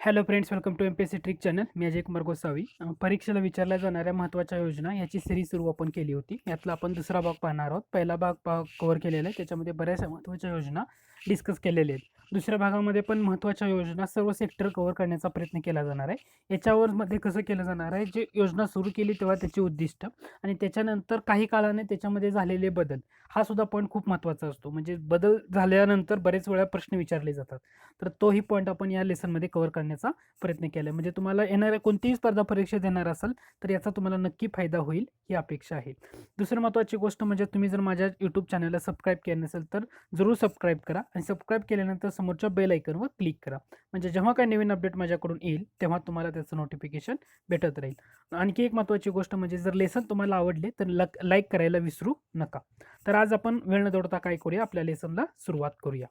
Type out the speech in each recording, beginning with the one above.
Hello friends, welcome to MPSC trick channel. मी अजय कुमार गोसावी. परीक्षेला विचारल्या जाणाऱ्या महत्त्वाच्या योजना याची सिरीज सुरू आपण केली होती. यातला आपण दुसरा भाग पाहणार आहोत. पहिला भाग कव्हर केलेला आहे, त्याच्यामध्ये बऱ्याचशा महत्त्वाच्या योजना डिस्कस केलेल्या आहेत. दुसऱ्या भागामध्ये पण महत्त्वाच्या योजना सर्व सेक्टर कव्हर करण्याचा प्रयत्न केला जाणार आहे. याच्यावर मध्ये कसं केलं जाणार आहे, जे योजना सुरू केली तेव्हा त्याची उद्दिष्ट आणि त्याच्यानंतर काही काळाने त्याच्यामध्ये झालेले बदल, हा सुद्धा पॉईंट खूप महत्त्वाचा असतो. म्हणजे बदल झाल्यानंतर बरेच वेळा प्रश्न विचारले जातात. तर तोही पॉईंट आपण या लेसनमध्ये कव्हर करण्याचा प्रयत्न केला. म्हणजे तुम्हाला येणाऱ्या कोणतीही स्पर्धा परीक्षा देणार असाल तर याचा तुम्हाला नक्की फायदा होईल ही अपेक्षा आहे. दुसरी महत्त्वाची गोष्ट म्हणजे तुम्ही जर माझ्या यूट्यूब चॅनलला सबस्क्राईब केलं नसेल तर जरूर सबस्क्राईब करा आणि सबस्क्राईब केल्यानंतर समोरच्या बेल आयकॉनवर क्लिक करा. म्हणजे जेव्हा काही नवीन अपडेट माझ्याकडून येईल तेव्हा तुम्हाला त्याचं नोटिफिकेशन भेटत राहील. आणखी एक महत्त्वाची गोष्ट म्हणजे जर लेसन तुम्हाला आवडले तर लाईक करायला विसरू नका. तर आज आपण वेळ न दौडता काय करूया, आपल्या लेसनला सुरुवात करूया.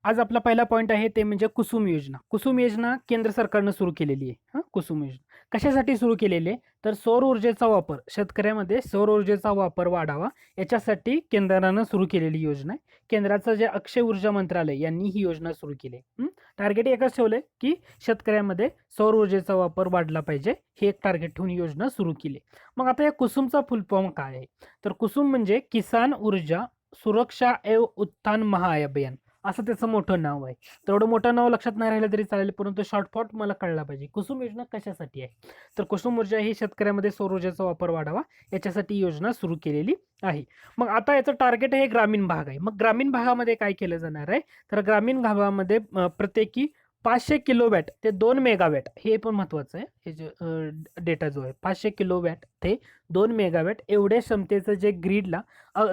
आज आपला पहिला पॉईंट आहे ते म्हणजे कुसुम योजना. कुसुम योजना केंद्र सरकारनं सुरू केलेली आहे. कुसुम योजना कशासाठी सुरू केलेली आहे तर सौर ऊर्जेचा वापर, शेतकऱ्यामध्ये सौर ऊर्जेचा वापर वाढावा याच्यासाठी केंद्रानं सुरू केलेली योजना आहे. केंद्राचं जे अक्षय ऊर्जा मंत्रालय यांनी ही योजना सुरू केली आहे. टार्गेट एकच ठेवलंय की शेतकऱ्यामध्ये सौर ऊर्जेचा वापर वाढला पाहिजे, हे एक टार्गेट ठेवून योजना सुरू केली. मग आता या कुसुमचा फुल फॉर्म काय आहे तर कुसुम म्हणजे किसान ऊर्जा सुरक्षा एव उत्थान महाअभियान, असं त्याचं मोठं नाव आहे. तेवढं मोठं नाव लक्षात नाही राहिलं तरी चालेल, परंतु शॉर्टफॉट मला कळला पाहिजे. कुसुम योजना कशासाठी आहे तर कुसुम ऊर्जा ही शेतकऱ्यामध्ये सौर ऊर्जेचा वापर वाढावा याच्यासाठी योजना सुरू केलेली आहे. मग आता याचं टार्गेट हे ग्रामीण भाग आहे. मग ग्रामीण भागामध्ये काय केलं जाणार आहे तर ग्रामीण भागामध्ये प्रत्येकी 500 किलोवॅट ते 2 मेगावॅट, हे पण महत्त्वाचं आहे. हे जे डेटा जो आहे 500 किलोवॅट ते 2 मेगावॅट एवढ्या क्षमतेचं जे ग्रीडला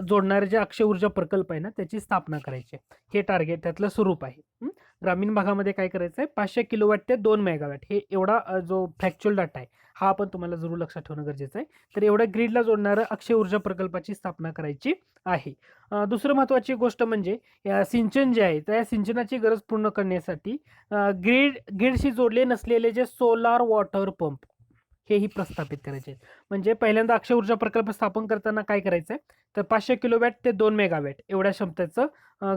जोडणारे जे अक्षय ऊर्जा प्रकल्प आहे ना, त्याची स्थापना करायची आहे. हे टार्गेट त्यातलं स्वरूप आहे. ग्रामीण भागामध्ये काय करायचं आहे, 500 किलोवॅट ते 2 मेगावॅट हे एवढा जो फॅक्च्युअल डाटा आहे हा आपण तुम्हाला जरूर लक्षात ठेवणं गरजेचं आहे. तर एवढ्या ग्रीडला जोडणारं अक्षय ऊर्जा प्रकल्पाची स्थापना करायची आहे. दुसरं महत्त्वाची गोष्ट म्हणजे सिंचन जे आहे त्या सिंचनाची गरज पूर्ण करण्यासाठी ग्रीडशी जोडले नसलेले जे सोलार वॉटर पंप हेही प्रस्थापित करायचे आहेत. म्हणजे पहिल्यांदा अक्षय ऊर्जा प्रकल्प स्थापन करताना काय करायचं आहे तर 500 किलोवॅट ते 2 मेगावॅट एवढ्या क्षमतेचं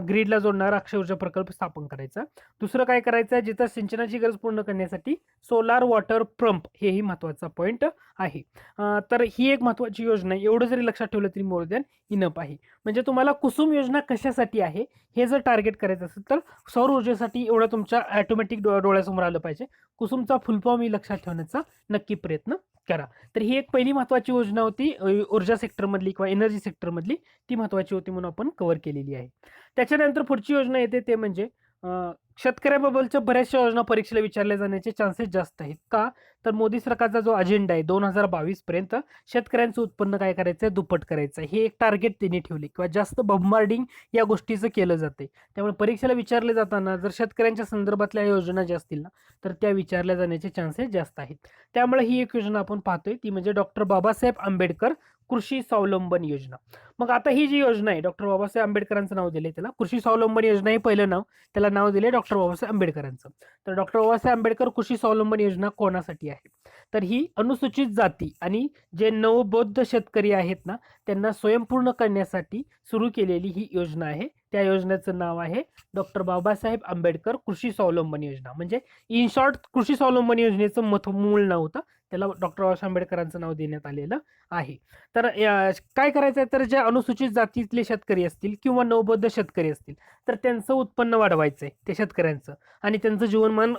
ग्रीडला जोडणारा अक्षय ऊर्जा प्रकल्प स्थापन करायचा. दुसरं काय करायचं आहे, जिथं सिंचनाची गरज पूर्ण करण्यासाठी सोलार वॉटर पंप हेही महत्त्वाचा पॉईंट आहे. तर ही एक महत्त्वाची योजना आहे. एवढं जरी लक्षात ठेवलं तरी मोर दॅन इनफ आहे. म्हणजे तुम्हाला कुसुम योजना कशासाठी आहे हे जर टार्गेट करायचं असेल तर सौर ऊर्जेसाठी एवढं तुमच्या ऑटोमॅटिक डोळ्यासमोर आलं पाहिजे. कुसुमचा फुल फॉर्म ही लक्षात ठेवण्याचा नक्की प्रयत्न करा. तर ही एक पहिली महत्त्वाची योजना होती ऊर्जा सेक्टरमधली किंवा एनर्जी सेक्टरमधली, ती महत्त्वाची होती म्हणून आपण कव्हर केलेली आहे. त्याच्यानंतर पुढची योजना येते ते म्हणजे शेतकऱ्याबद्दलच्या बऱ्याचशा योजना परीक्षेला विचारल्या जाण्याचे चान्सेस जास्त आहेत. का तर मोदी सरकारचा जो अजेंडा आहे 2022 पर्यंत शेतकऱ्यांचं उत्पन्न काय करायचं आहे, दुप्पट करायचं आहे, हे एक टार्गेट त्यांनी ठेवले किंवा जास्त बंबार्डिंग या गोष्टीचं केलं जाते. त्यामुळे परीक्षेला विचारले जाताना जर शेतकऱ्यांच्या संदर्भातल्या योजना ज्या असतील ना तर त्या विचारल्या जाण्याचे चान्सेस जास्त आहेत. त्यामुळे ही एक योजना आपण पाहतोय ती म्हणजे डॉक्टर बाबासाहेब आंबेडकर कृषी स्वावलंबन योजना. मग आता ही जी योजना आहे डॉक्टर बाबासाहेब आंबेडकरांचं नाव दिले त्याला कृषी स्वावलंबन योजना हे पहिलं नाव, त्याला नाव दिले डॉक्टर बाबासाहेब आंबेडकरांचं. तर डॉक्टर बाबासाहेब आंबेडकर कृषी स्वावलंबन योजना कोणासाठी आहे तर ही अनुसूचित जाती आणि जे नवबौद्ध शेतकरी आहेत ना त्यांना स्वयंपूर्ण करण्यासाठी सुरू केलेली ही योजना आहे. त्या योजनेचं नाव आहे डॉक्टर बाबासाहेब आंबेडकर कृषी स्वावलंबन योजना. म्हणजे इन शॉर्ट कृषी स्वावलंबन योजनेचं मूळ नाव होतं, त्याला डॉक्टर बाबासाहेब आंबेडकरांचं नाव देण्यात आलेलं आहे. तर काय करायचं आहे तर जे अनुसूचित जातीतले शेतकरी असतील किंवा नवबौद्ध शेतकरी असतील तर त्यांचं उत्पन्न वाढवायचं आहे त्या शेतकऱ्यांचं आणि त्यांचं जीवनमान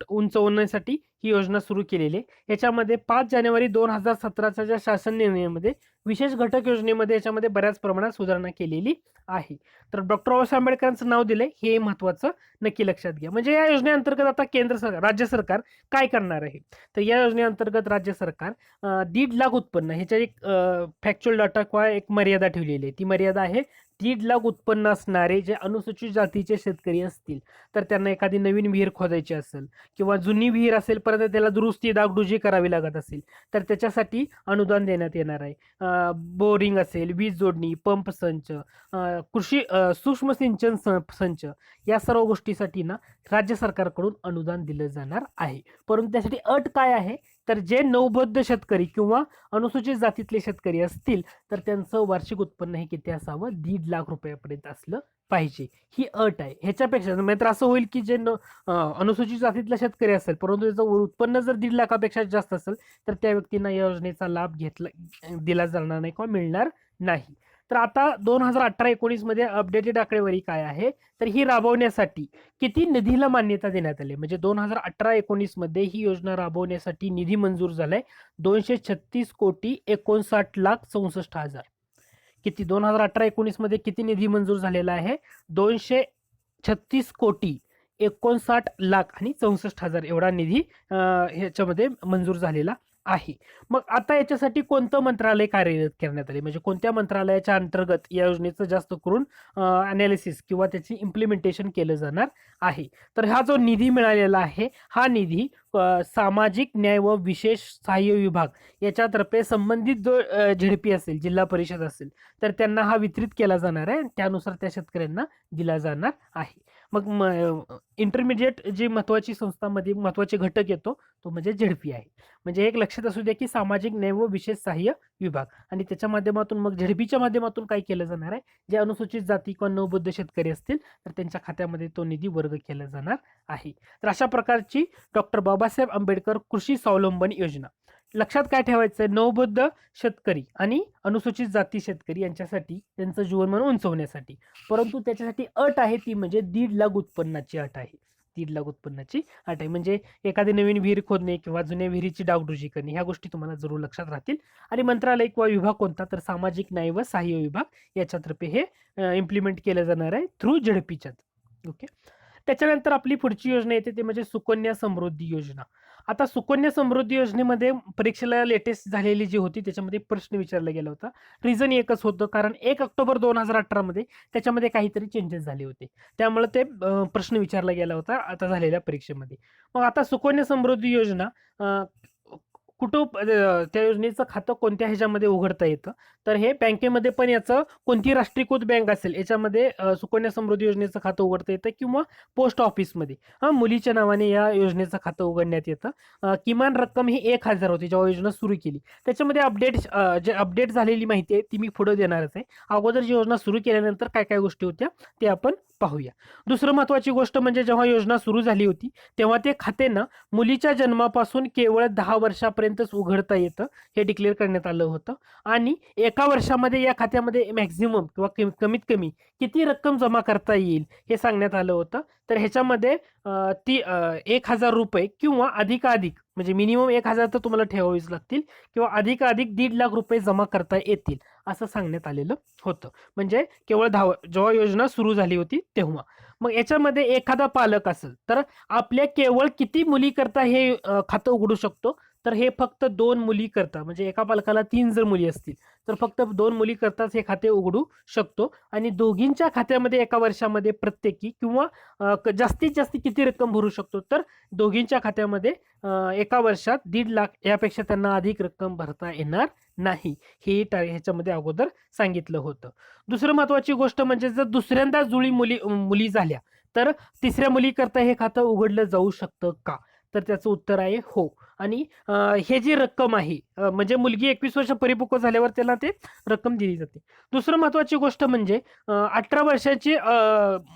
उंचवण्यासाठी ही योजना सुरू केलेली आहे. याच्यामध्ये 5 जानेवारी 2017च्या ज्या शासन निर्णयामध्ये विशेष घटक योजनेमध्ये याच्यामध्ये बऱ्याच प्रमाणात सुधारणा केलेली आहे. तर डॉक्टर बाबासाहेब आंबेडकरांचं नाव दिलंय हे महत्त्वाचं नक्की लक्षात घ्या. म्हणजे या योजनेअंतर्गत आता केंद्र सरकार, राज्य सरकार काय करणार आहे तर या योजनेअंतर्गत राज्य सरकार 1.5 लाख उत्पन्न ह्याच्या एक फॅक्च्युअल डाटा किंवा एक मर्यादा ठेवलेली आहे. ती मर्यादा आहे 1.5 लाख उत्पन्न असणारे जे अनुसूचित जातीचे शेतकरी असतील तर त्यांना एखादी नवीन विहीर खोदायची असेल किंवा जुनी विहीर असेल परत त्याला दुरुस्ती डागडुजी करावी लागत असेल तर त्याच्यासाठी अनुदान देण्यात येणार आहे. बोरिंग असेल, वीज जोडणी, पंप संच, कृषी सूक्ष्म सिंचन संच या सर्व गोष्टीसाठी ना राज्य सरकारकडून अनुदान दिलं जाणार आहे. परंतु त्यासाठी अट काय आहे तर जे नवबौद्ध शेतकरी किंवा अनुसूचित जातीतले शेतकरी असतील तर त्यांचं वार्षिक उत्पन्न हे किती असावं 1.5 लाख रुपयापर्यंत असलं पाहिजे, ही अट आहे. ह्याच्यापेक्षा नाहीतर असं होईल की जे अनुसूचित जातीतला शेतकरी असेल परंतु त्याचं उत्पन्न जर 1.5 लाखापेक्षा जास्त असेल तर त्या व्यक्तींना या योजनेचा लाभ दिला जाणार नाही किंवा मिळणार नाही. तर आता 2018-19 मध्ये अपडेटेड आकडेवारी काय आहे, तर ही राबवण्यासाठी किती निधीला मान्यता देण्यात आली, म्हणजे 2018-19 मध्ये ही योजना राबवण्यासाठी निधी मंजूर झालाय 236,59,64,64,000. किती 2018-19 मध्ये किती निधी मंजूर झालेला आहे, 236,59,64,64,000 एवढा निधी ह्याच्यामध्ये मंजूर झालेला आहे. मग आता याच्यासाठी कोणतं मंत्रालय कार्यरत करण्यात आले, म्हणजे कोणत्या मंत्रालयाच्या अंतर्गत या योजनेचं जास्त करून अनालिसिस किंवा त्याची इम्प्लिमेंटेशन केलं जाणार आहे. तर हा जो निधी मिळालेला आहे हा निधी सामाजिक न्याय व विशेष सहाय्य विभाग याच्यातर्फे संबंधित जो झेडपी असेल, जिल्हा परिषद असेल, तर त्यांना हा वितरित केला जाणार आहे. त्यानुसार त्या शेतकऱ्यांना दिला जाणार आहे. मग इंटरमिडिएट जी महत्वाची संस्थांमध्ये महत्वाचे घटक येतो तो म्हणजे झेडपी आहे. म्हणजे एक लक्षात असू द्या की सामाजिक न्याय व विशेष सहाय्य विभाग, आणि त्याच्या माध्यमातून मग झेडपीच्या माध्यमातून काय केलं जाणार आहे, जे अनुसूचित जाती किंवा नवबौद्ध शेतकरी असतील तर त्यांच्या खात्यामध्ये तो निधी वर्ग केला जाणार आहे. तर अशा प्रकारची डॉक्टर बाबासाहेब आंबेडकर कृषी स्वावलंबन योजना. लक्षात काय ठेवायचंय, नवबौद्ध शेतकरी आणि अनुसूचित जाती शेतकरी यांच्यासाठी त्यांचं जीवनमान उंचवण्यासाठी, परंतु त्याच्यासाठी अट आहे ती म्हणजे 1.5 लाख उत्पन्नाची अट आहे. 1.5 लाख उत्पन्नाची अट आहे. म्हणजे एखादी नवीन विहीर खोदणे किंवा जुन्या विहिरीची डागडुजी करणे ह्या गोष्टी तुम्हाला जरूर लक्षात राहतील. आणि मंत्रालय किंवा विभाग कोणता, तर सामाजिक न्याय व सहाय्य विभाग याच्यातर्फे हे इम्प्लिमेंट केलं जाणार आहे थ्रू झेडपीच्या. ओके. त्याच्यानंतर आपली पुढची योजना येते ते म्हणजे सुकन्या समृद्धी योजना. आता सुकन्या समृद्धी योजनेमध्ये परीक्षेला लेटेस्ट झालेली जी होती त्याच्यामध्ये प्रश्न विचारला गेला होता. रिझन एकच होतं, कारण 1 ऑक्टोबर 2018 मध्ये त्याच्यामध्ये काहीतरी चेंजेस झाले होते, त्यामुळे ते प्रश्न विचारला गेला होता आता झालेल्या परीक्षेमध्ये. मग आता सुकन्या समृद्धी योजना कुठं त्या योजनेचं खातं कोणत्या ह्याच्यामध्ये उघडता येतं, तर हे बँकेमध्ये पण याचं कोणती राष्ट्रीयकृत बँक असेल याच्यामध्ये सुकन्या समृद्धी योजनेचं खातं उघडता येतं, किंवा पोस्ट ऑफिसमध्ये मुलीच्या नावाने या योजनेचं खातं उघडण्यात येतं. किमान रक्कम ही 1,000 होती जेव्हा योजना सुरू केली. त्याच्यामध्ये जे अपडेट झालेली माहिती आहे ती मी पुढे देणारच आहे. अगोदर जी योजना सुरू केल्यानंतर काय काय गोष्टी होत्या ते आपण पाहूया. दुसरं महत्वाची गोष्ट म्हणजे जेव्हा योजना सुरू झाली होती तेव्हा ते खाते ना मुलीच्या जन्मापासून केवळ 10 वर्षापर्यंतच उघडता येतं हे डिक्लेअर करण्यात आलं होतं. आणि एका वर्षामध्ये या खात्यामध्ये मॅक्झिमम किंवा कमीत कमी किती रक्कम जमा करता येईल हे सांगण्यात आलं होतं. तर ह्याच्यामध्ये 1,000 रुपये किंवा अधिकाधिक, म्हणजे मिनिमम 1,000 तर तुम्हाला ठेवावीच लागतील, किंवा अधिकाधिक 1.5 लाख रुपये जमा करता येतील असं सांगण्यात आलेलं होतं. म्हणजे केवळ जेव्हा योजना सुरू झाली होती तेव्हा. मग याच्यामध्ये एखादा पालक असेल तर आपल्या केवळ किती मुली करता हे खातं उघडू शकतो, तर हे फक्त 2 मुली करता, म्हणजे एका पालकाला 3 जर मुली असतील तर फक्त 2 मुली करताच हे खाते उघडू शकतो. आणि दोघींच्या खात्यामध्ये एका वर्षामध्ये प्रत्येकी किंवा जास्तीत जास्त किती रक्कम भरू शकतो, तर दोघींच्या खात्यामध्ये एका वर्षात 1.5 लाख यापेक्षा त्यांना अधिक रक्कम भरता येणार नाही, हे ह्याच्यामध्ये अगोदर सांगितलं होतं. दुसरं महत्वाची गोष्ट म्हणजे जर दुसऱ्यांदा जुळी मुली झाल्या तर तिसऱ्या मुलीकरता हे खातं उघडलं जाऊ शकतं का, तर त्याचं उत्तर आहे हो. आणि हे जी रक्कम आहे म्हणजे मुलगी 21 वर्ष परिपक्व झाल्यावर त्याला ते रक्कम दिली जाते. दुसरं महत्वाची गोष्ट म्हणजे 18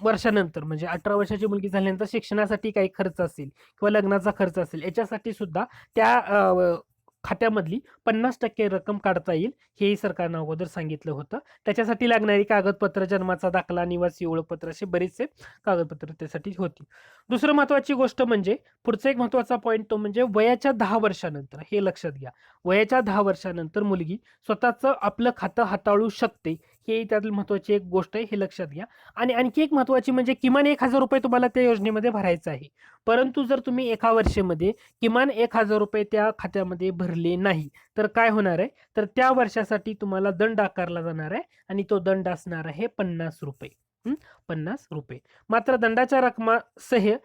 वर्षानंतर, म्हणजे 18 वर्षाची मुलगी झाल्यानंतर शिक्षणासाठी काही खर्च असेल किंवा लग्नाचा खर्च असेल याच्यासाठी सुद्धा त्या खात्यामधली 50% रक्कम काढता येईल, हेही सरकारनं अगोदर सांगितलं होतं. त्याच्यासाठी लागणारी कागदपत्र, जन्माचा दाखला, निवासी ओळखपत्र असे बरेचसे कागदपत्र त्यासाठी होती. दुसरं महत्वाची गोष्ट म्हणजे पुढचा एक महत्वाचा पॉईंट तो म्हणजे वयाच्या 10 वर्षानंतर, हे लक्षात घ्या, वयाच्या 10 वर्षानंतर मुलगी स्वतःचं आपलं खातं हाताळू शकते, हे त्यातील महत्वाची एक गोष्ट आहे, हे लक्षात घ्या. आणि आणखी एक महत्वाची म्हणजे किमान 1,000 रुपये तुम्हाला त्या योजनेमध्ये भरायचं आहे. परंतु जर तुम्ही एका वर्षामध्ये किमान 1,000 रुपये त्या खात्यामध्ये भरले नाही तर काय होणार आहे, तर त्या वर्षासाठी तुम्हाला दंड आकारला जाणार आहे, आणि तो दंड असणार आहे 50 रुपये. 50 रुपये. मात्र दंडाच्या रकमासह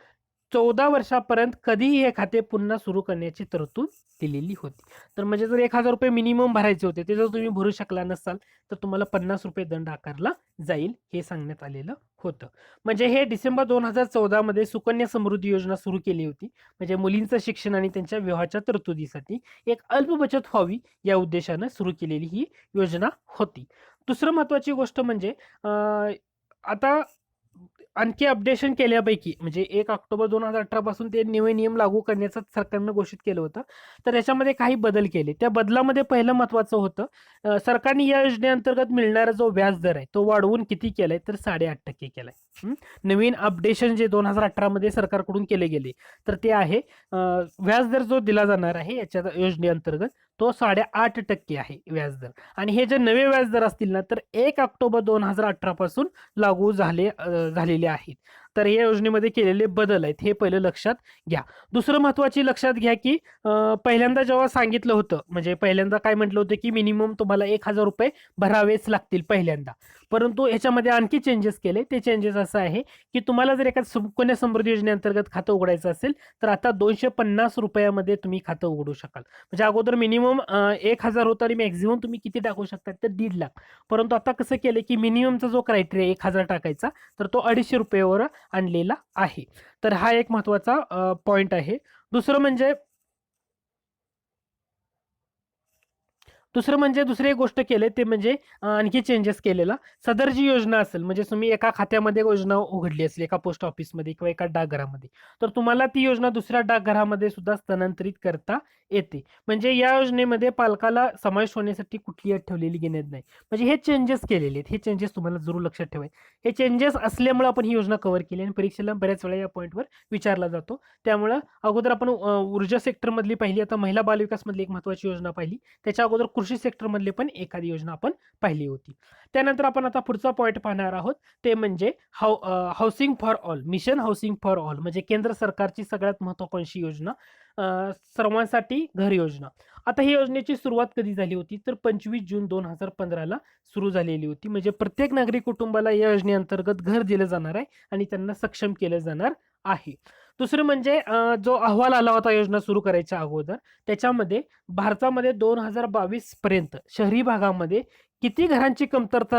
14 वर्षापर्यंत कधीही हे खाते पुन्हा सुरू करण्याची तरतूद दिलेली होती. तर म्हणजे जर 1,000 रुपये मिनिमम भरायचे होते ते जर तुम्ही भरू शकला नसाल तर तुम्हाला 50 रुपये दंड आकारला जाईल, हे सांगण्यात आलेलं होतं. म्हणजे हे डिसेंबर 2014 मध्ये सुकन्या समृद्धी योजना सुरू केली होती, म्हणजे मुलींचं शिक्षण आणि त्यांच्या विवाहाच्या तरतुदीसाठी एक अल्प बचत व्हावी या उद्देशानं सुरू केलेली ही योजना होती. दुसरं महत्वाची गोष्ट म्हणजे आता आणखी अपडेशन केल्यापैकी म्हणजे 1 ऑक्टोबर 2018 पासून ते नवे नियम लागू करण्याचं सरकारनं घोषित केलं होतं. तर याच्यामध्ये काही बदल केले. त्या बदलामध्ये पहिलं महत्त्वाचं होतं, सरकारने या योजनेअंतर्गत मिळणारा जो व्याज दर आहे तो वाढवून किती केलाय तर 8.5% केलाय. नवीन अपडेशन जे 2018 मध्ये सरकारकडून केले गेले तर ते आहे, व्याजदर जो दिला जाणार आहे याच्या योजनेअंतर्गत तो 8.5% आहे व्याजदर. आणि हे जे नवे व्याजदर असतील ना तर 1 ऑक्टोबर 2018 पासून लागू झालेले आहेत. तर या योजनेमध्ये केलेले बदल आहेत हे पहिलं लक्षात घ्या. दुसरं महत्वाची लक्षात घ्या की पहिल्यांदा जेव्हा सांगितलं होतं म्हणजे पहिल्यांदा काय म्हटलं होतं की मिनिमम तुम्हाला 1,000 रुपये भरावेच लागतील पहिल्यांदा. परंतु याच्यामध्ये आणखी चेंजेस केले. ते चेंजेस असं आहे की तुम्हाला जर एका सुकन्या समृद्धी योजनेअंतर्गत खातं उघडायचं असेल तर आता 250 रुपयामध्ये तुम्ही खातं उघडू शकाल. म्हणजे अगोदर मिनिमम 1,000 होतं आणि मॅक्झिमम तुम्ही किती टाकू शकता तर 1,50,000. परंतु आता कसं केलं की मिनिममचा जो क्रायटेरिया 1,000 टाकायचा तर तो 250 रुपयावर आणलेला आहे. तर हा एक महत्वाचा पॉइंट आहे. दुसरी एक गोष्ट केली ते म्हणजे आणखी चेंजेस केलेला. सदर जी योजना असेल म्हणजे तुम्ही एका खात्यामध्ये योजना उघडली असेल एका पोस्ट ऑफिसमध्ये किंवा एका डाकघरामध्ये, तर तुम्हाला ती योजना दुसऱ्या डाकघरामध्ये सुद्धा स्थानांतरित करता येते. म्हणजे या योजनेमध्ये पालकाला समावेश होण्यासाठी कुठली अट ठेवलेली घेण्यात नाही. म्हणजे हे चेंजेस केलेले आहेत. हे चेंजेस तुम्हाला जरूर लक्षात ठेवायचे. हे चेंजेस असल्यामुळे आपण ही योजना कव्हर केली आणि परीक्षेला बऱ्याच वेळा या पॉईंटवर विचारला जातो. त्यामुळं अगोदर आपण ऊर्जा सेक्टरमधली पाहिली, आता महिला बालविकास मधली एक महत्वाची योजना पाहिली. त्याच्या अगोदर कृषी सेक्टरमधली पण एखादी योजना आपण पाहिली होती. त्यानंतर आपण आता पुढचा पॉईंट पाहणार आहोत ते म्हणजे housing for all, mission housing for all म्हणजे केंद्र सरकारची सगळ्यात महत्वाकांक्षी योजना, सर्वांसाठी घर योजना. आता ही योजनेची सुरुवात कधी झाली होती तर 25 जून 2015 ला सुरू झालेली होती. म्हणजे प्रत्येक नागरी कुटुंबाला या योजनेअंतर्गत घर दिलं जाणार आहे आणि त्यांना सक्षम केलं जाणार आहे. दुसरं म्हणजे जो अहवाल आला होता योजना सुरू करायच्या अगोदर, त्याच्यामध्ये भारतामध्ये 2022 पर्यंत शहरी भागामध्ये किती घरांची कमतरता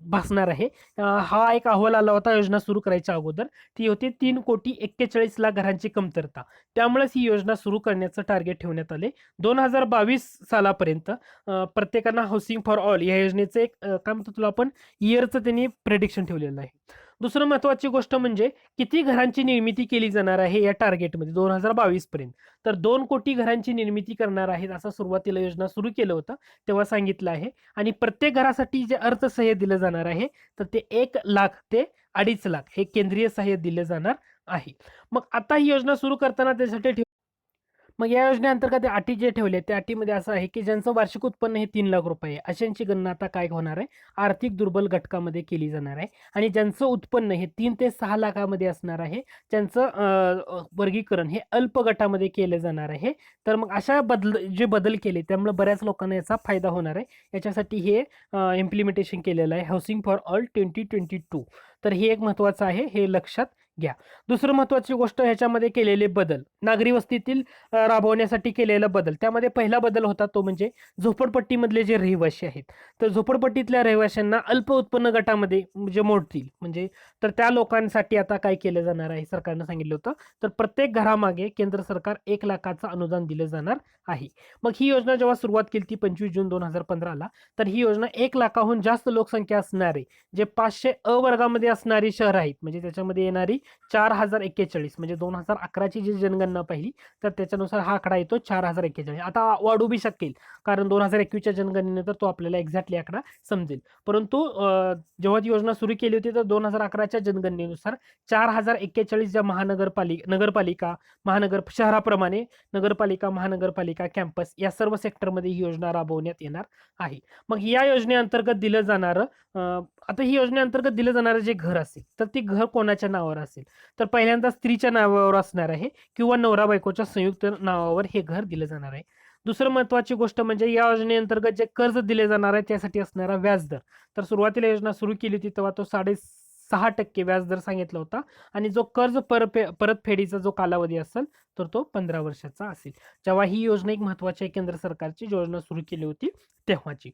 भासणार आहे, हा एक अहवाल आला होता योजना सुरू करायच्या अगोदर. ती होती 3,41,00,000 घरांची कमतरता. त्यामुळेच ही योजना सुरू करण्याचं टार्गेट ठेवण्यात आले. 2022 सालापर्यंत प्रत्येकांना हाऊसिंग फॉर ऑल या योजनेचं एक काय म्हणतो तुला आपण इयरचं त्यांनी प्रेडिक्शन ठेवलेलं आहे. दुसरं महत्वाची गोष्ट म्हणजे किती घरांची निर्मिती केली जाणार आहे या टार्गेटमध्ये 2022 पर्यंत. तर 2 कोटी घरांची निर्मिती करणार आहेत असं सुरुवातीला योजना सुरू केलं होतं तेव्हा सांगितलं आहे. आणि प्रत्येक घरासाठी जे अर्थसहाय्य दिलं जाणार आहे तर ते 1,00,000 ते 2,50,000 हे केंद्रीय सहाय्य दिलं जाणार आहे. मग आता ही योजना सुरू करताना त्यासाठी मग या योजनेअंतर्गत अटी जे ठेवले त्या अटीमध्ये असं आहे की ज्यांचं वार्षिक उत्पन्न हे 3,00,000 रुपये अशांची गणना आता काय होणार आहे, आर्थिक दुर्बल घटकामध्ये केली जाणार आहे. आणि ज्यांचं उत्पन्न हे 3 ते 6 लाखामध्ये असणार आहे त्यांचं वर्गीकरण हे अल्प गटामध्ये केलं जाणार आहे. तर मग अशा बदल केले त्यामुळे बऱ्याच लोकांना याचा फायदा होणार आहे. याच्यासाठी हे इम्प्लिमेंटेशन केलेलं आहे हाऊसिंग फॉर ऑल 2022. तर हे एक महत्वाचं आहे, हे लक्षात घ्या. दुसरं महत्वाची गोष्ट ह्याच्यामध्ये केलेले बदल, नागरी वस्तीतील राबवण्यासाठी केलेला बदल. त्यामध्ये पहिला बदल होता तो म्हणजे झोपडपट्टीमधले जे रहिवासी आहेत तर झोपडपट्टीतल्या रहिवाशांना अल्प उत्पन्न गटामध्ये म्हणजे मोडतील म्हणजे, तर त्या लोकांसाठी आता काय केलं जाणार आहे सरकारनं सांगितलं होतं तर प्रत्येक घरामागे केंद्र सरकार 1,00,000चं अनुदान दिलं जाणार आहे. मग ही योजना जेव्हा सुरुवात केली ती 25 जून 2015 ला, तर ही योजना 1,00,000हून जास्त लोकसंख्या असणारे जे 500 अ वर्गामध्ये असणारी शहर आहेत म्हणजे त्याच्यामध्ये येणारी 4,041 म्हणजे 2011ची जी जनगणना पाहिली तर त्याच्यानुसार हा आकडा येतो 4,041. आता वाढू बी शकेल कारण 2021च्या जनगणनेनंतर तो आपल्याला एक्झॅक्टली आकडा समजेल. परंतु जेव्हा ती योजना सुरू केली होती तर 2011च्या जनगणनेनुसार 4,041 ज्या नगरपालिका महानगर शहराप्रमाणे नगरपालिका महानगरपालिका कॅम्पस या सर्व सेक्टरमध्ये ही योजना राबवण्यात येणार आहे. मग या योजनेअंतर्गत दिलं जाणारं आता ही योजनेअंतर्गत दिलं जाणारं जे घर असेल तर ती घर कोणाच्या नावावर असेल तर पहिल्यांदा स्त्रीच्या नावावर असणार आहे किंवा नवरा बायकोच्या संयुक्त नावावर हे घर दिलं जाणार आहे. दुसरं महत्वाची गोष्ट म्हणजे या योजनेअंतर्गत जे कर्ज दिले जाणार आहे त्यासाठी असणारा व्याजदर, तर सुरुवातीला योजना सुरू केली होती तेव्हा तो 6.5% व्याजदर सांगितला होता. आणि जो कर्ज परतफेडीचा जो कालावधी असेल तर तो 15 वर्षाचा असेल. जेव्हा ही योजना एक महत्वाची आहे केंद्र सरकारची योजना सुरू केली होती तेव्हाची.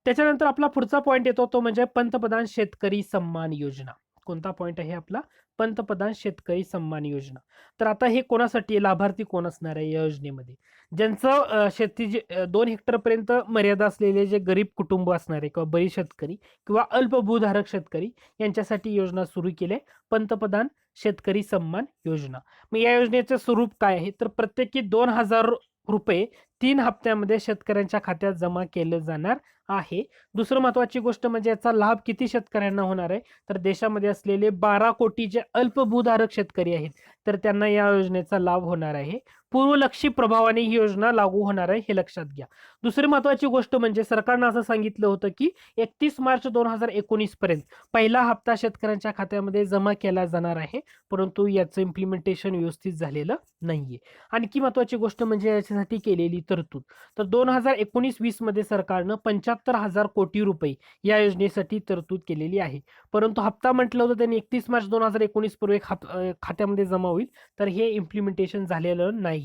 त्याच्यानंतर आपला पुढचा पॉईंट येतो तो म्हणजे पंतप्रधान शेतकरी सन्मान योजना. कोणता पॉईंट आहे आपला? पंतप्रधान शेतकरी सन्मान योजना. तर आता हे कोणासाठी लाभार्थी कोण असणार आहे या योजनेमध्ये? ज्यांचं शेतीचे 2 हेक्टरपर्यंत मर्यादा असलेले जे गरीब कुटुंब असणारे किंवा बळी शेतकरी किंवा अल्पभूधारक शेतकरी यांच्यासाठी योजना सुरू केली आहे, पंतप्रधान शेतकरी सन्मान योजना. मग या योजनेचं स्वरूप काय आहे? तर प्रत्येकी ₹2,000 3 हप्त्यामध्ये शेतकऱ्यांच्या खात्यात जमा केलं जाणार आहे. दुसरं महत्त्वाची गोष्ट म्हणजे याचा लाभ किती शेतकऱ्यांना होणार आहे? तर देशामध्ये असलेले 12 कोटी जे अल्पभूधारक शेतकरी आहेत, तर त्यांना या योजनेचा लाभ होणार आहे. पूर्वलक्षी प्रभावाने ही योजना लागू होणार आहे, हे लक्षात घ्या. दुसरी महत्त्वाची गोष्ट म्हणजे सरकारनं असं सांगितलं होतं, की 31 मार्च 2019 पर्यंत पहिला हप्ता शेतकऱ्यांच्या खात्यामध्ये जमा केला जाणार आहे. परंतु याचं इम्प्लिमेंटेशन व्यवस्थित झालेलं नाहीये. आणखी महत्त्वाची गोष्ट म्हणजे याच्यासाठी केलेली तरतूद. तर 2019-20 मध्ये सरकारनं 75,000 कोटी रुपये या योजनेसाठी तरतूद केलेली आहे. परंतु हप्ता म्हटलं होतं त्यांनी 31 मार्च 2019 पूर्वी खात्यामध्ये जमा होईल. तर हे इम्प्लिमेंटेशन झालेलं नाहीये.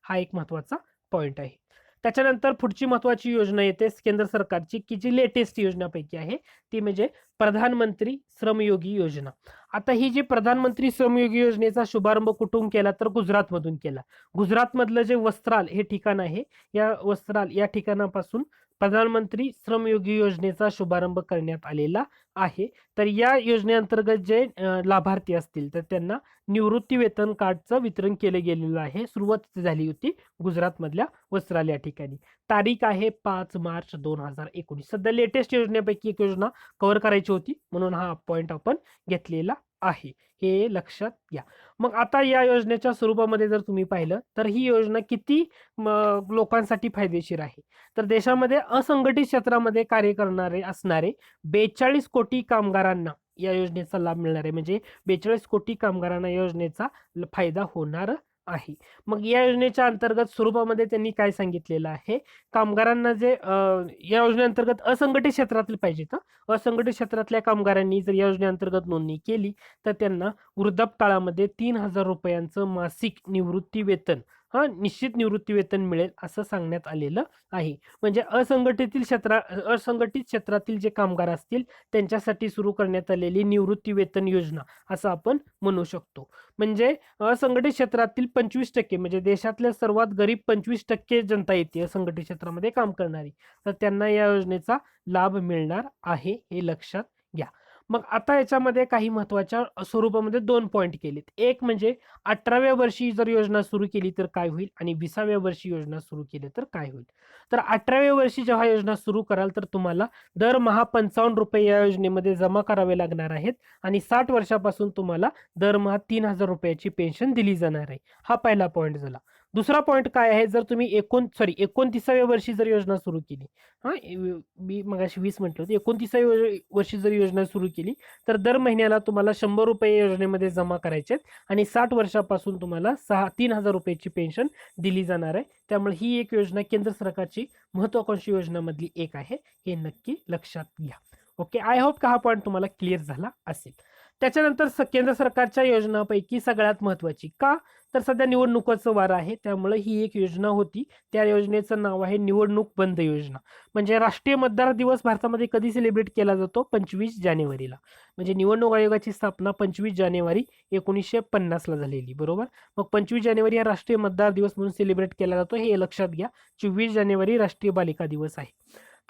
हा एक महत्त्वाचा पॉइंट आहे. त्याच्यानंतर पुढची महत्त्वाची योजना येते केंद्र सरकारची, की जी लेटेस्ट योजनापैकी आहे, ती म्हणजे प्रधानमंत्री श्रमयोगी योजना. आता ही जी प्रधानमंत्री श्रमयोगी योजनेचा शुभारंभ कुठून केला? तर गुजरातमधून केला. गुजरातमधलं जे वस्त्राल हे ठिकाण आहे, या वस्त्राल या ठिकाणापासून प्रधानमंत्री श्रमयोगी योजनेचा शुभारंभ करण्यात आलेला आहे. तर या योजनेअंतर्गत जे लाभार्थी असतील, तर त्यांना निवृत्ती वेतन कार्डचं वितरण केलं गेलेलं आहे. सुरुवात झाली होती गुजरातमधल्या वस्त्राल या ठिकाणी. तारीख आहे 5 मार्च 2019. सध्या लेटेस्ट योजनेपैकी एक योजना कव्हर करायची होती, म्हणून हा पॉइंट आपण घेतलेला आहे. हे लक्षात घ्या. मग आता या योजनेच्या स्वरूपामध्ये जर तुम्ही पाहिलं, तर ही योजना किती लोकांसाठी फायदेशीर आहे? तर देशामध्ये असंघटित क्षेत्रामध्ये कार्य करणारे असणारे 42 कोटी कामगारांना या योजनेचा लाभ मिळणार आहे. म्हणजे 42 कोटी कामगारांना या योजनेचा फायदा होणार आहे. मग या योजनेच्या अंतर्गत स्वरूपामध्ये त्यांनी काय सांगितलेलं आहे? कामगारांना जे या योजनेअंतर्गत असंघटित क्षेत्रातील पाहिजेत हं. असंघटित क्षेत्रातल्या कामगारांनी जर या योजनेअंतर्गत नोंदणी केली, तर त्यांना वृद्धापकाळामध्ये ₹3,000 मासिक निवृत्ती वेतन निश्चित निवृत्ती वेतन मिळेल असं सांगण्यात आलेलं आहे. म्हणजे असंघटित क्षेत्रातील जे कामगार असतील त्यांच्यासाठी सुरू करण्यात आलेली निवृत्ती वेतन योजना असं आपण म्हणू शकतो. म्हणजे असंघटित क्षेत्रातील 25% म्हणजे देशातल्या सर्वात गरीब 25% जनता येते असंघटित क्षेत्रामध्ये काम करणारी. तर त्यांना या योजनेचा लाभ मिळणार आहे, हे लक्षात घ्या. मग आता याच्यामध्ये काही महत्त्वाच्या स्वरूपामध्ये 2 पॉइंट केलेत. एक म्हणजे 18व्या वर्षी जर योजना सुरू केली तर काय होईल? आणि 20व्या वर्षी योजना सुरू केली तर काय होईल? तर 18व्या वर्षी जेव्हा योजना सुरू कराल, तर तुम्हाला दरमहा ₹55 या योजनेमध्ये जमा करावे लागणार आहेत आणि 60 वर्षापासून तुम्हाला दरमहा ₹3,000 ची पेन्शन दिली जाणार आहे. हा पहिला पॉइंट झाला. दुसरा पॉइंट काय आहे? जर तुम्ही 29व्या वर्षी जर योजना सुरू केली, हां, मी मगाशी 20 म्हटलं होतं. 29व्या वर्षी जर योजना सुरू केली, तर दर महिन्याला तुम्हाला ₹100 योजनेमध्ये जमा करायचे आहेत आणि 60 वर्षापासून तुम्हाला ₹3,000 ची पेन्शन दिली जाणार आहे. त्यामुळे ही एक योजना केंद्र सरकारची महत्त्वाकांक्षी योजनामधली एक आहे. हे नक्की लक्षात घ्या. ओके. आय होप का हा पॉइंट तुम्हाला क्लिअर झाला असेल. त्याच्यानंतर केंद्र सरकारच्या योजनांपैकी सगळ्यात महत्त्वाची का? तर सध्या निवडणुकाचं वार आहे. त्यामुळे ही एक योजना होती. त्या योजनेचं नाव आहे निवडणूक बंद योजना. म्हणजे राष्ट्रीय मतदार दिवस भारतामध्ये कधी सेलिब्रेट केला जातो? 25 जानेवारीला. म्हणजे निवडणूक आयोगाची स्थापना 25 जानेवारी 1950ला झालेली, बरोबर? मग 25 जानेवारी हा राष्ट्रीय मतदार दिवस म्हणून सेलिब्रेट केला जातो, हे लक्षात घ्या. 24 जानेवारी राष्ट्रीय बालिका दिवस आहे.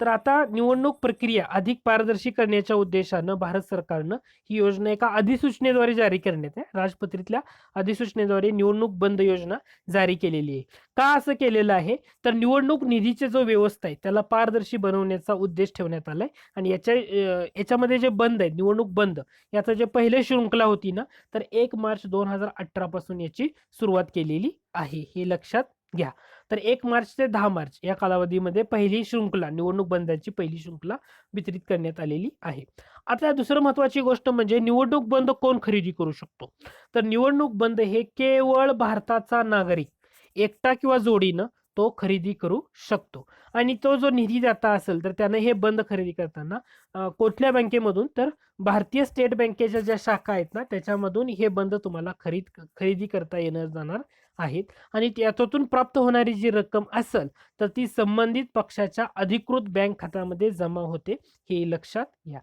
तर आता निवडणूक प्रक्रिया अधिक पारदर्शी करण्याच्या उद्देशानं भारत सरकारनं ही योजना एका अधिसूचनेद्वारे जारी करण्यात आहे. राजपत्रितल्या अधिसूचनेद्वारे निवडणूक बंद योजना जारी केलेली आहे. का असं केलेलं आहे? तर निवडणूक निधीची जो व्यवस्था आहे त्याला पारदर्शी बनवण्याचा उद्देश ठेवण्यात आलाय आणि याच्यामध्ये जे बंद आहे, निवडणूक बंद, याचं जे पहिले शृंखला होती ना, तर 1 मार्च 2018 पासून याची सुरुवात केलेली आहे. हे लक्षात घ्या. तर 1 मार्च ते 10 मार्च या कालावधीमध्ये पहिली शृंखला, निवडणूक बंदची पहिली शृंखला वितरित करण्यात आलेली आहे. आता दुसरं महत्त्वाची गोष्ट म्हणजे निवडणूक बंद कोण खरेदी करू शकतो? तर निवडणूक बंद हे केवळ भारताचा नागरिक एकटा किंवा जोडीनं तो खरेदी करू शकतो आणि तो जो निधीदाता असेल, तर त्यानं हे बंद खरेदी करताना कुठल्या बँकेमधून? तर भारतीय स्टेट बँकेच्या ज्या शाखा आहेत ना, त्याच्यामधून हे बंद तुम्हाला खरेदी करता येणार जाणार आहेत आणि त्यातून प्राप्त होणारी जी रक्कम असेल, तर ती संबंधित पक्षाच्या अधिकृत बँक खात्यामध्ये जमा होते, हे लक्षात घ्या.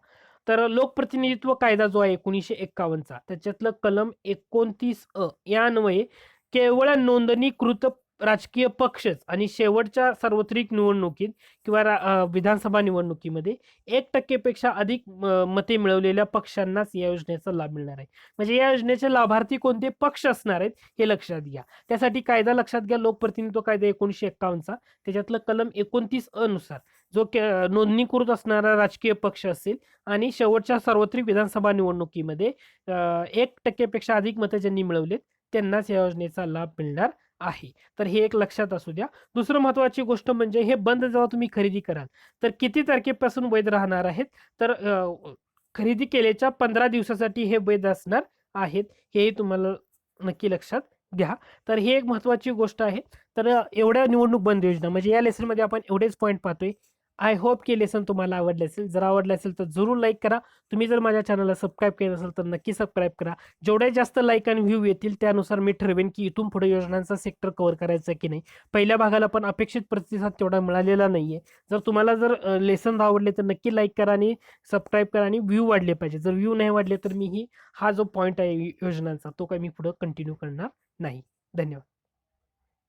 तर लोकप्रतिनिधित्व कायदा जो आहे 1951चा त्याच्यातलं कलम 29 या अन्वये केवळ नोंदणीकृत राजकीय पक्षच आणि शेवटच्या सार्वत्रिक निवडणुकीत किंवा विधानसभा निवडणुकीमध्ये 1% पेक्षा अधिक मते मिळवलेल्या पक्षांनाच या योजनेचा लाभ मिळणार आहे. म्हणजे या योजनेचे लाभार्थी कोणते पक्ष असणार आहेत हे लक्षात घ्या. त्यासाठी कायदा लक्षात घ्या, लोकप्रतिनिधित्व कायदा 1951चा त्याच्यातलं कलम 29 नुसार जो नोंदणीकृत असणारा राजकीय पक्ष असेल आणि शेवटच्या सार्वत्रिक विधानसभा निवडणुकीमध्ये 1% पेक्षा अधिक मतं ज्यांनी मिळवलेत त्यांनाच या योजनेचा लाभ मिळणार आहे. तर हे एक लक्षात असू द्या. दुसरं महत्त्वाची गोष्ट म्हणजे हे बंद जेव्हा तुम्ही खरेदी कराल, तर किती तारखेपासून वैध राहणार आहेत? तर खरेदी केल्याच्या 15 दिवसासाठी हे वैध असणार आहेत. हेही तुम्हाला नक्की लक्षात घ्या. तर ही एक महत्त्वाची गोष्ट आहे. तर एवढ्या निवडणूक बंद योजना म्हणजे या लेसनमध्ये आपण एवढेच पॉईंट पाहतोय. आय होप की लेसन तुम्हाला आवडले असेल. जर आवडले असेल तर जरूर लाईक करा. तुम्ही जर माझ्या चॅनलला सबस्क्राईब केलं असेल तर नक्की सबस्क्राईब करा. जेवढे जास्त लाईक आणि व्ह्यू येतील त्यानुसार मी ठरवेन की इथून पुढे योजनांचा सेक्टर कव्हर करायचा की नाही. पहिल्या भागाला पण अपेक्षित प्रतिसाद तेवढा मिळालेला नाहीये. जर तुम्हाला जर लेसन आवडले तर नक्की लाईक करा आणि सबस्क्राईब करा आणि व्ह्यू वाढले पाहिजे. जर व्ह्यू नाही वाढले तर मी हा जो पॉईंट आहे योजनांचा तो काही मी पुढे कंटिन्यू करणार नाही. धन्यवाद.